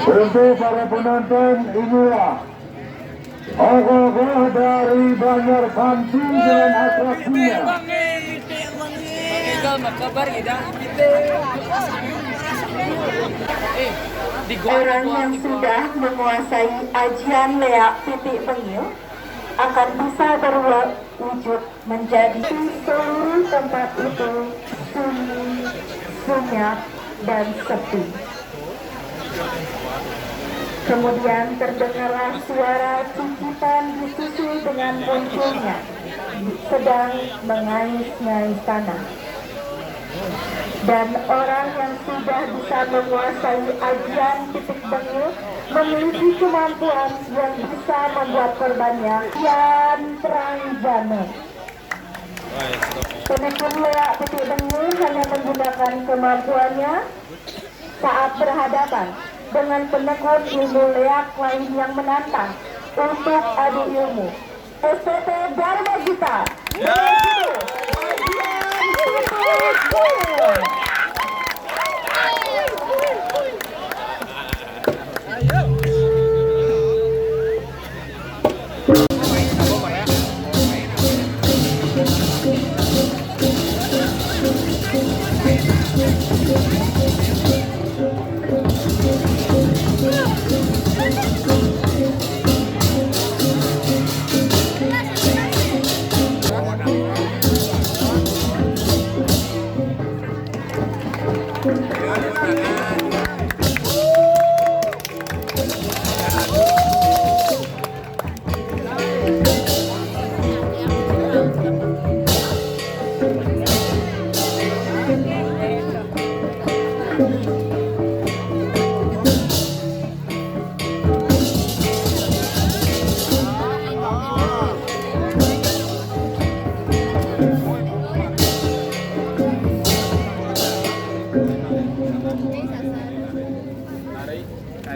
Untuk para penonton, inilah ogoh-ogoh dari Banjar Banting dengan atraksinya. Orang yang sudah menguasai ajian leak titik bengil akan bisa berwujud menjadi seluruh tempat itu sunyi, senyap, dan sepi. Kemudian terdengarlah suara cicitan disusul dengan munculnya sedang mengais-ngais tanah. Dan orang yang sudah bisa menguasai ajian titik bengil memiliki kemampuan yang bisa membuat korbannya kian teranjana. Penekun leak titik bengil hanya menggunakan kemampuannya saat berhadapan dengan penekun ilmu leak lain yang menantang untuk adu ilmu. SPT Dharma Gita.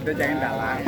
Ada jangan dalam.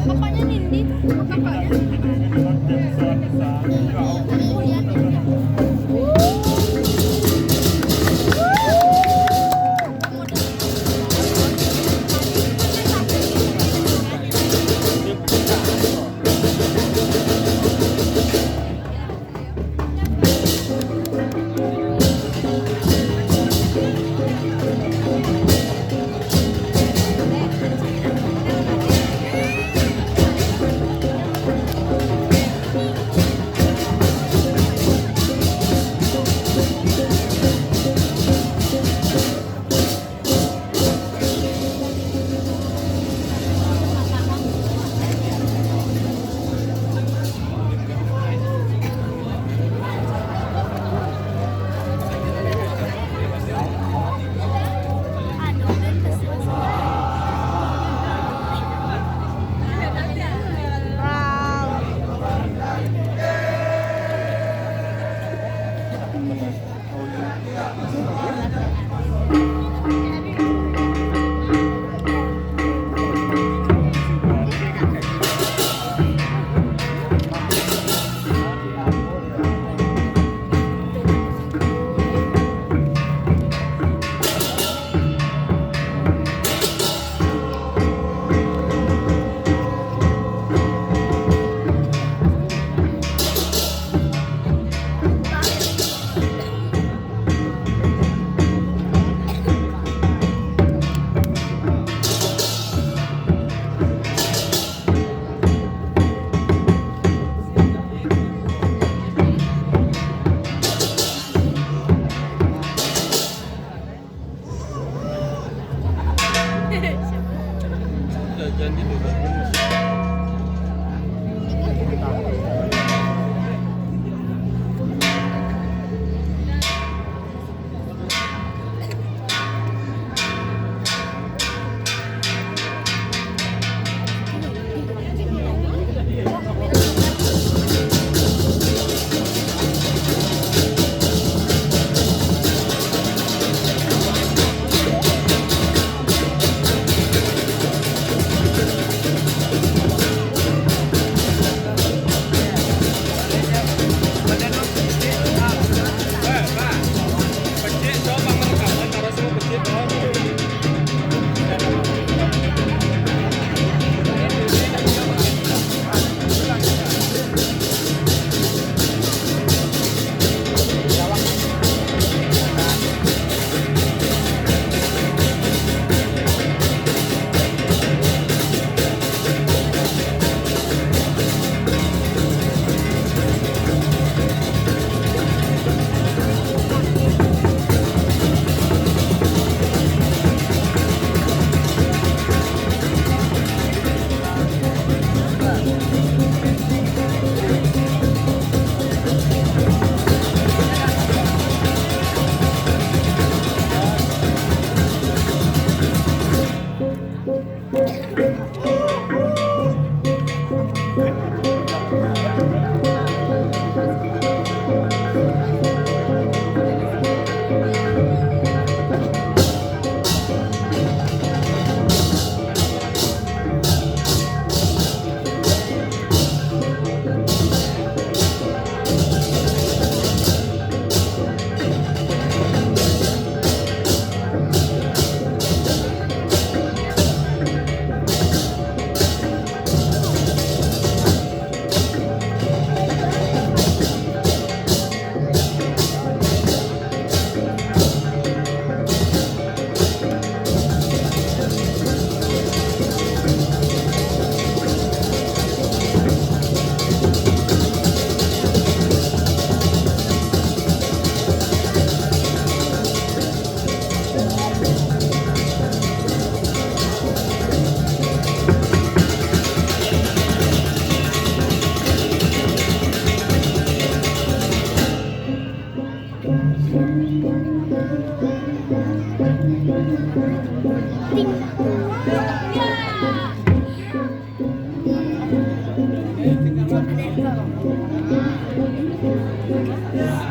Bapaknya Nindi tuh, bapaknya. Ting. Ya.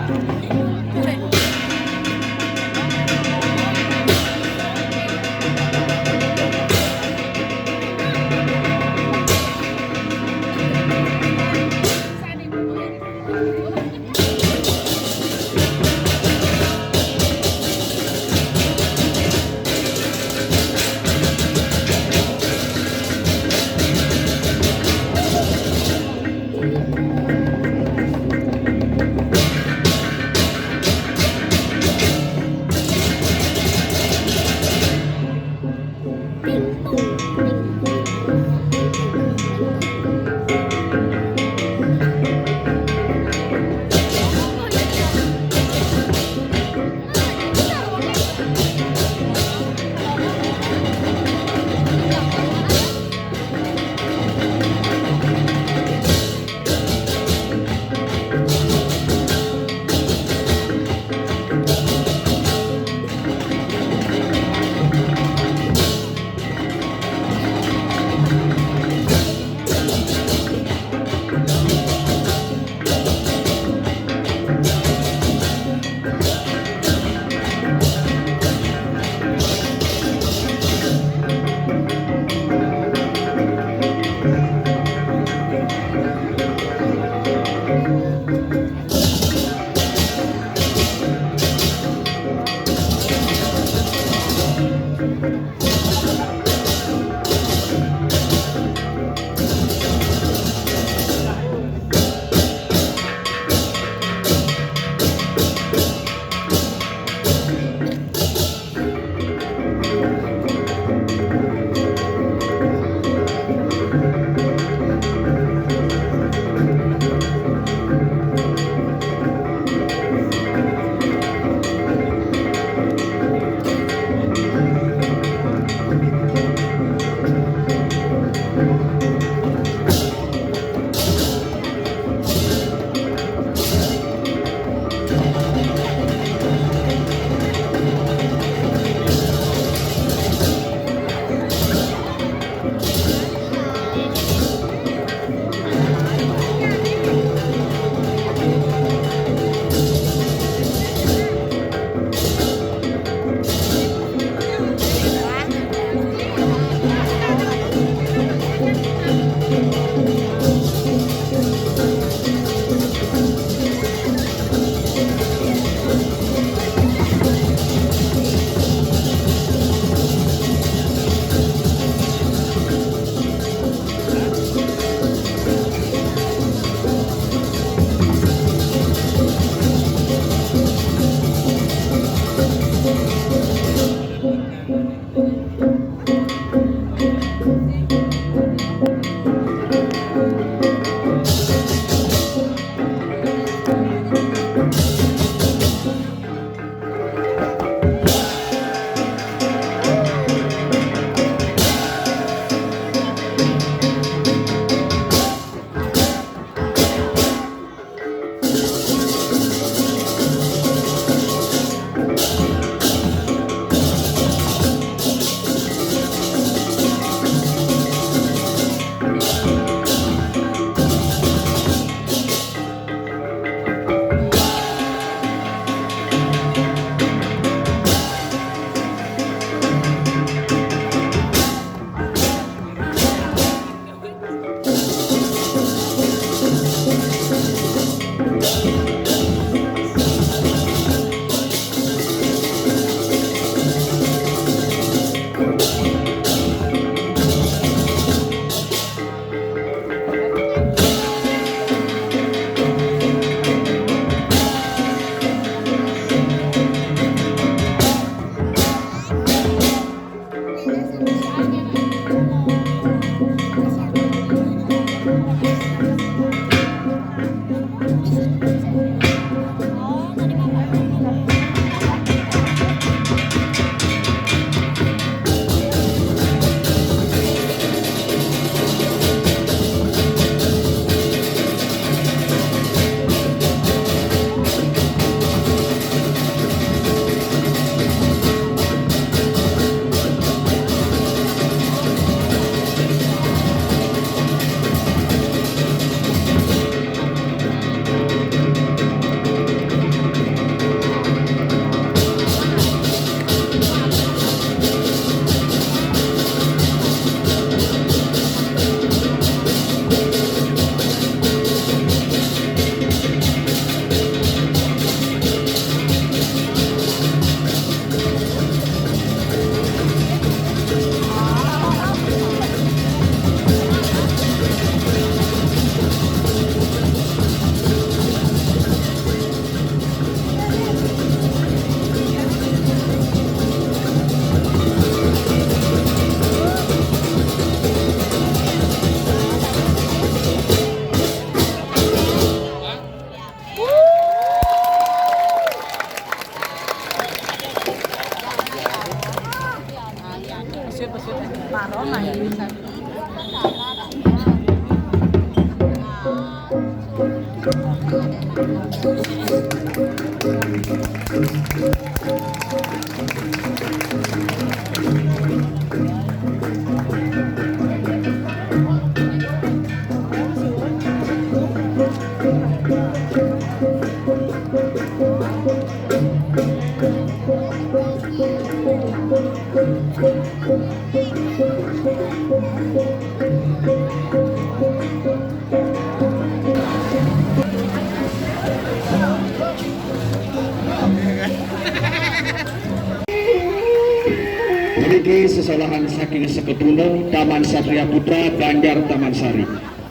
Memiliki sesalahan saking Sekeduno, Taman Satria Putra, Banjar Taman Sari.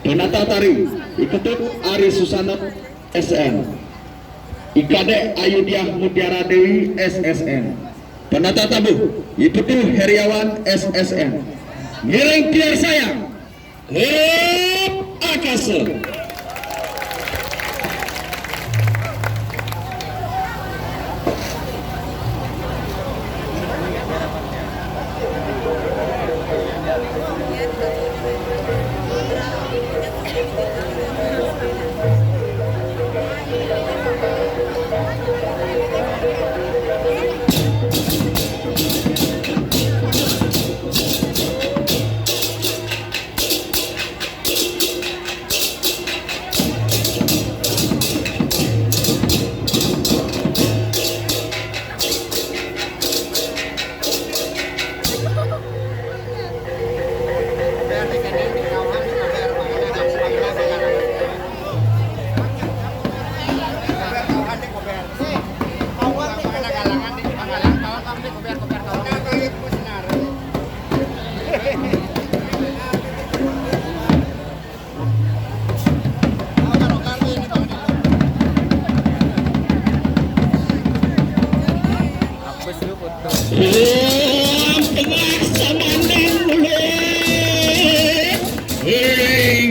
Penata tari Iketut Ari Susano SN, Ikade Ayudiah Mutiara Dewi SSN. Penata tabuh Iputu Heriawan SSN. Ngiring tiar sayang Akase.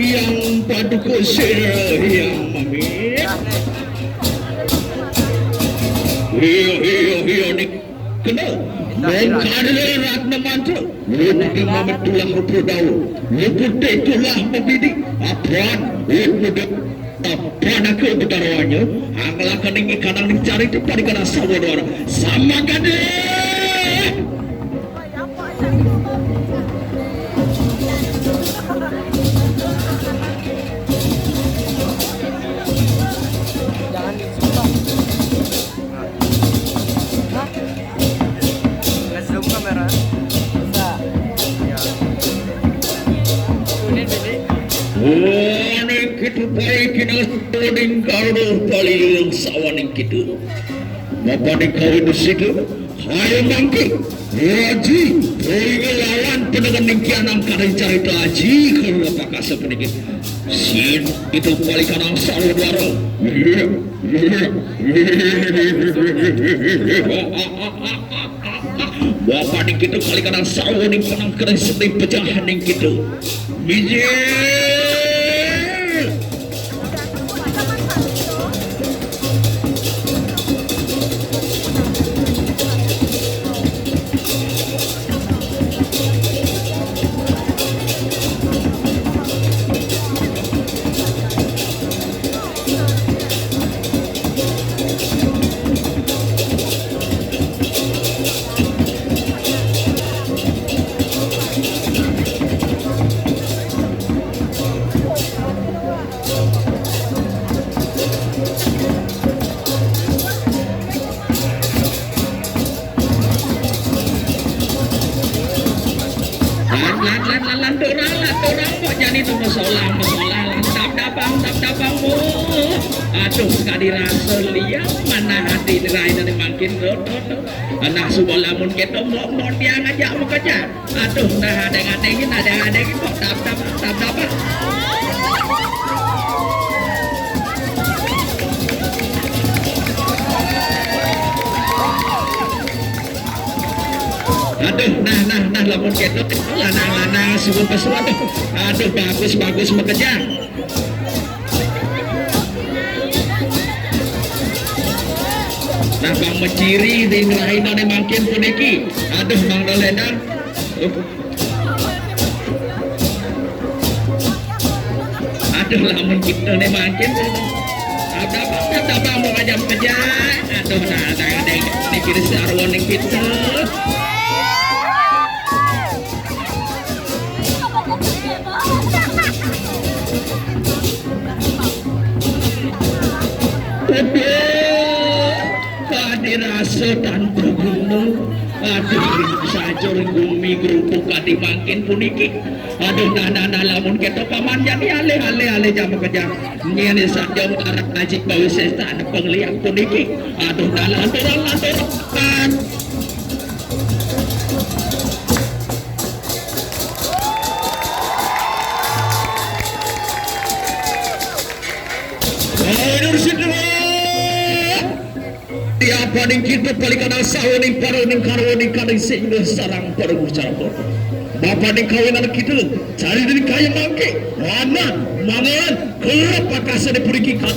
Yang paduka yang mamit. Iyo nih kena. Dan kadang ratna mantra. Lupa mamit tulang rupa daun. Lupa tulang membidik. Apaan? Apaan aku betarawanya? Anglakan ini kadang dicari itu pada kena sawadara. Sama kadang. Waning kitu baik kina toning karo paling sawaning kitu. Napa dikawin situ? Hayo mangki. Haji, toing lawan pendengar ningkianang kadang carita haji kalau apakah seperti itu. Sin itu paling kanang saudara. Bapak ning kitu kali kanang sawaning kanang kadang sedih pecahan ning kitu. Biji. Dorang kok jadi itu masalah tap-tapang aduh sekali rasa liang mana hati nerai dari makin rodo anak subah lamun kita mau dia ngajak mau kerja aduh nah ada kok tap-tapang aduh nah lamun kita lanang sebelum pesuat aduh bagus bekerja nah bang menciri di ngelahinan makin puniki aduh bang doledang Aduh lamun kita nih makin apa mau ngajak kerja. Aduh nah ada dikira sarwa ning kita. Kadirasa tanpa gunung. Aduh saja bumi kerupuk kadi makin puniki. Aduh nana lamun kita paman jadi ale jamu kerja. Nyene saja arep ngaji bau sesta ada pengliang puniki. Aduh nana lanturan. Aduh sidra. Tiapa ning kita balikan asawa ning paru ning karo ning kadang sehingga sarang paru ucapan. Bapak ning kawinan kita cari dari kaya mangke. Mana mangan kelapa kasa di periki kan.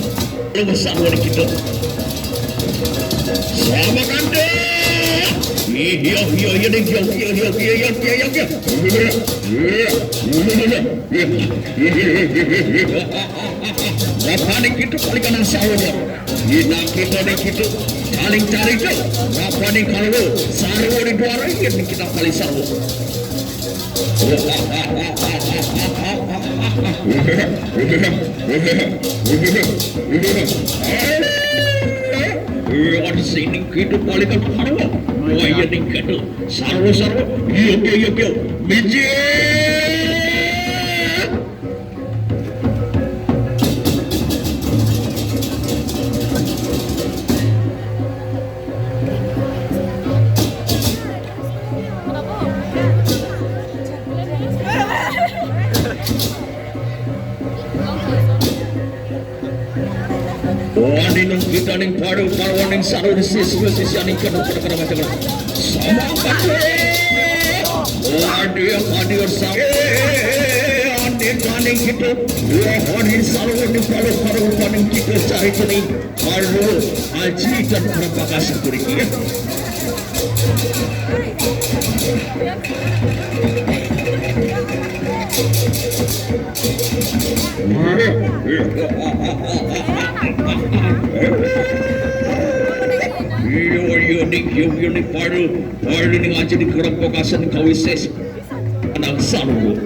Lu asawa ning kita. Sama kande. Iya ning iya. Bapak ning kita balikan asawa ning. Kita ning kita paling cari ke apa nih kalau sarwo di luar ini kita paling sarwo. Di sini kita paling kan sarwo. Wah iya nih kita sarwo. Iya. Biji. Ning kita ning paru ning saru sisi ning kana macam sama hadir sama ning kita hadir saru ning paru ning kita cari ning paru aji dan berbagai security. Iya nih paru nih ngaji di keropokasan kawises anak sarwo.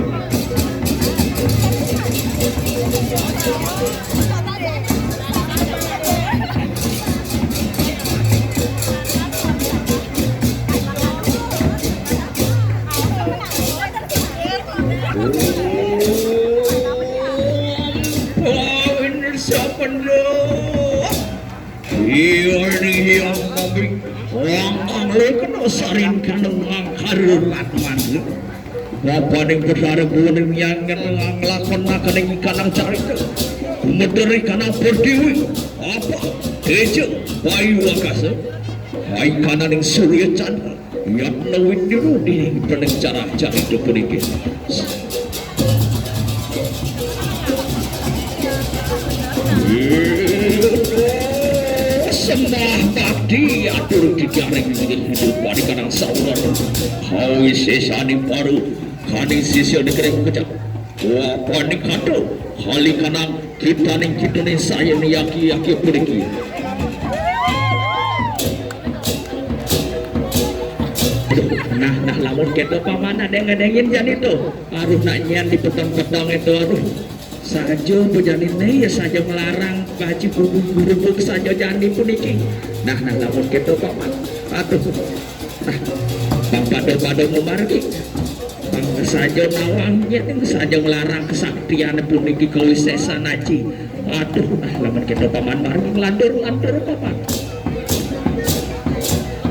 Sarin kanang karur latman. Apa ning besar buning yang nglakon kaning kanang cari ke. Mederi kanang perdiwi. Apa? Kejo bayu wakasa. Bayi kanan ning surya chandra. Yak nawin diru di peneng cara cari itu puniki. Sembah bakti atur dijaring hidup pada kanang saular. Hawi sesani paru kaning sisyo dikereng kejap. Wapa ning kado hali kanang kita ning saya ning yaki periki. Nah lamun kita pamana dengin jadi tuh. Aruh nak nyan di petang-petang itu aruh. Saja pejanin ya saja melarang baji buruk saja jani puniki. Nah lamun kita paman. Aduh. Nah pada memargi. Bangsa saja nawangnya saja melarang kesaktian puniki kawisesa naji. Aduh, lamun kita paman margi ngelandur paman.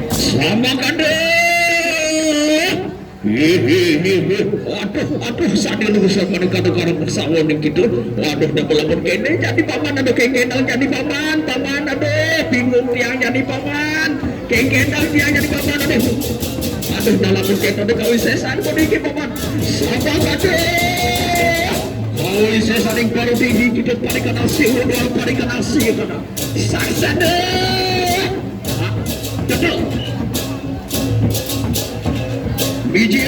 Sama kade. Aduh, sadar lu sama kata-kata bersawon yang gitu. Waduh, dah pelakon kene jadi paman, aduh kengenal jadi paman, aduh bingung tiang jadi paman, kengenal tiang jadi paman, aduh dalam kita ada kawisesan kodiki paman, sama kade. Kawisesan yang baru tinggi kita parikan nasi, udah parikan nasi kana, saksana, betul. Biji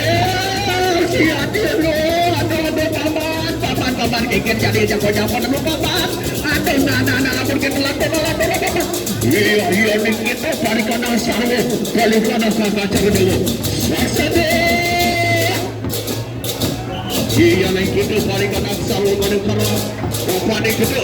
si hati lo, aduh paman kabar ingin jadi jago-jago nemu kabar. Aduh nana lapor kita lapor. Iya nih kita balik kanan sarwo balik kanan kakak cari dulu. Sasade. Iya nih kita balik kanan sarwo balik kanan. Balik kita.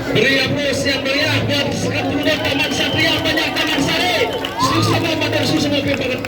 Beri aplaus yang meriah buat keturunan Taman Satria Banjar Taman Sari. Susah banget, susah banget.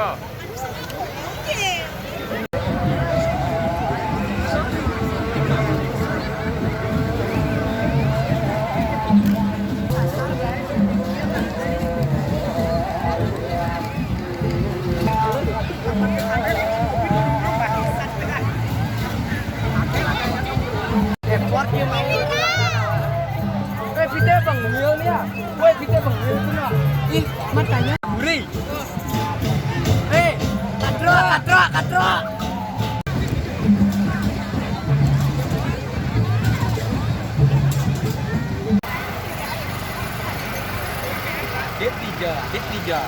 Vite bằng nhiều nha, quay vite bằng nhiều chứ nào, in mắt cả nhá, ri, katro. Dit tiga.